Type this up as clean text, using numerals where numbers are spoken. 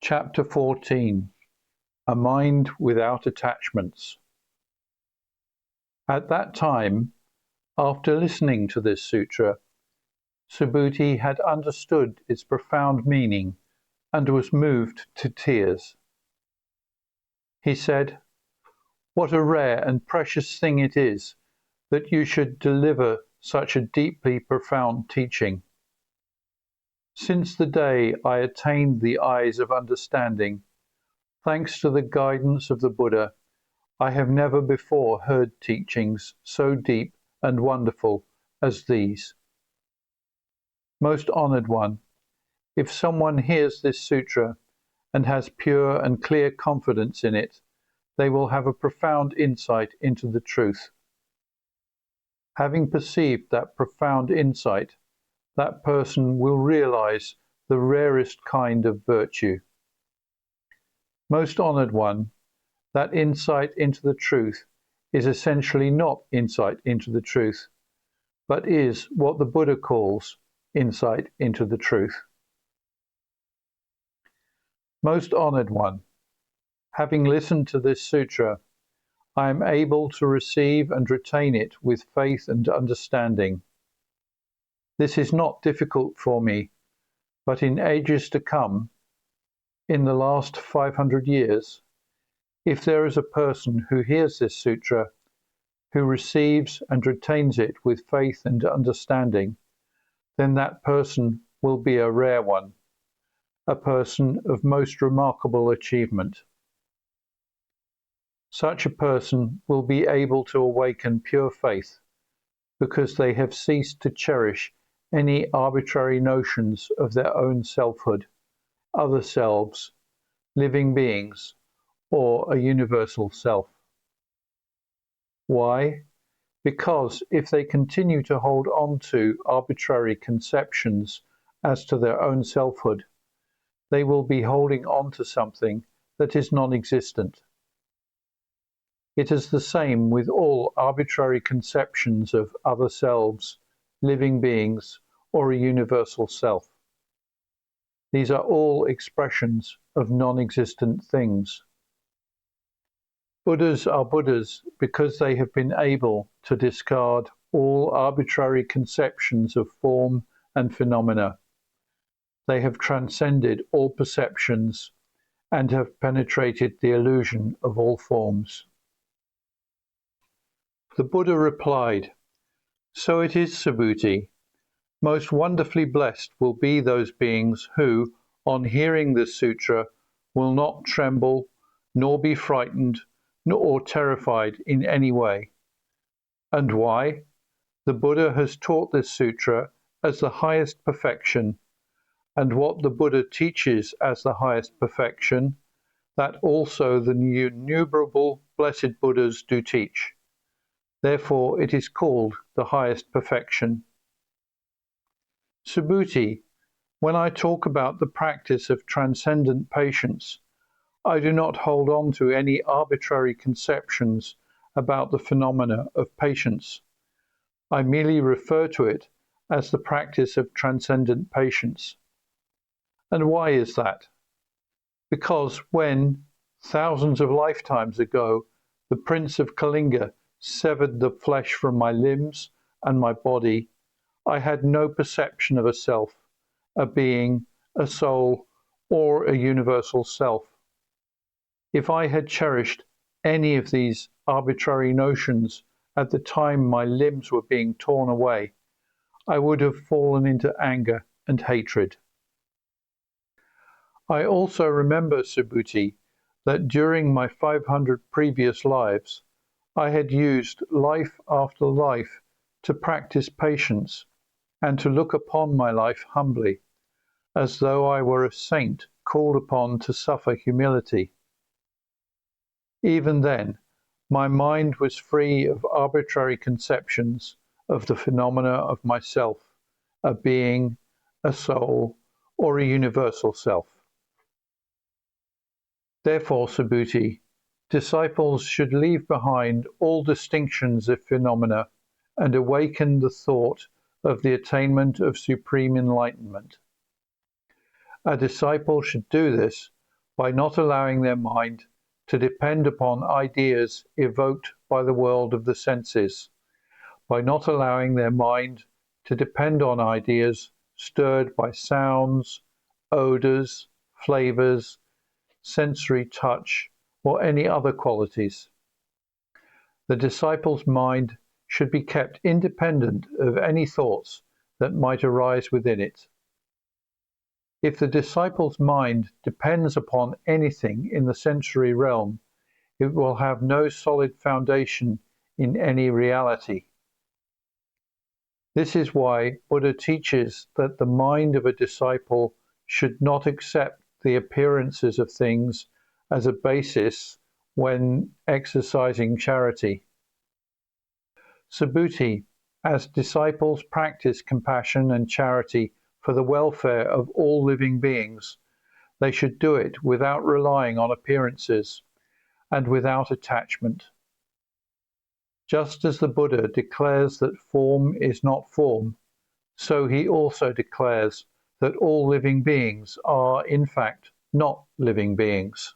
Chapter 14. A Mind Without Attachments. At that time, after listening to this sutra, Subhuti had understood its profound meaning and was moved to tears. He said, "What a rare and precious thing it is that you should deliver such a deeply profound teaching. Since the day I attained the eyes of understanding, thanks to the guidance of the Buddha, I have never before heard teachings so deep and wonderful as these. Most honored one, if someone hears this sutra and has pure and clear confidence in it, they will have a profound insight into the truth. Having perceived that profound insight, that person will realize the rarest kind of virtue. Most honored one, that insight into the truth is essentially not insight into the truth, but is what the Buddha calls insight into the truth. Most honored one, having listened to this sutra, I am able to receive and retain it with faith and understanding. This is not difficult for me, but in ages to come, in the last 500 years, if there is a person who hears this sutra, who receives and retains it with faith and understanding, then that person will be a rare one, a person of most remarkable achievement. Such a person will be able to awaken pure faith, because they have ceased to cherish any arbitrary notions of their own selfhood, other selves, living beings, or a universal self. Why? Because if they continue to hold on to arbitrary conceptions as to their own selfhood, they will be holding on to something that is non-existent. It is the same with all arbitrary conceptions of other selves, living beings, or a universal self. These are all expressions of non-existent things. Buddhas are Buddhas because they have been able to discard all arbitrary conceptions of form and phenomena. They have transcended all perceptions and have penetrated the illusion of all forms." The Buddha replied, "So it is, Subhuti. Most wonderfully blessed will be those beings who, on hearing this sutra, will not tremble, nor be frightened, nor terrified in any way. And why? The Buddha has taught this sutra as the highest perfection, and what the Buddha teaches as the highest perfection, that also the innumerable blessed Buddhas do teach. Therefore it is called the highest perfection. Subhuti, when I talk about the practice of transcendent patience, I do not hold on to any arbitrary conceptions about the phenomena of patience. I merely refer to it as the practice of transcendent patience. And why is that? Because when, thousands of lifetimes ago, the Prince of Kalinga severed the flesh from my limbs and my body, I had no perception of a self, a being, a soul, or a universal self. If I had cherished any of these arbitrary notions at the time my limbs were being torn away, I would have fallen into anger and hatred. I also remember, Subhuti, that during my 500 previous lives, I had used life after life to practice patience and to look upon my life humbly, as though I were a saint called upon to suffer humility. Even then, my mind was free of arbitrary conceptions of the phenomena of myself, a being, a soul, or a universal self. Therefore, Subhuti, disciples should leave behind all distinctions of phenomena and awaken the thought of the attainment of supreme enlightenment. A disciple should do this by not allowing their mind to depend upon ideas evoked by the world of the senses, by not allowing their mind to depend on ideas stirred by sounds, odors, flavors, sensory touch, or any other qualities. The disciple's mind should be kept independent of any thoughts that might arise within it. If the disciple's mind depends upon anything in the sensory realm, it will have no solid foundation in any reality. This is why Buddha teaches that the mind of a disciple should not accept the appearances of things as a basis when exercising charity. Subhuti, as disciples practice compassion and charity for the welfare of all living beings, they should do it without relying on appearances and without attachment. Just as the Buddha declares that form is not form, so he also declares that all living beings are in fact not living beings.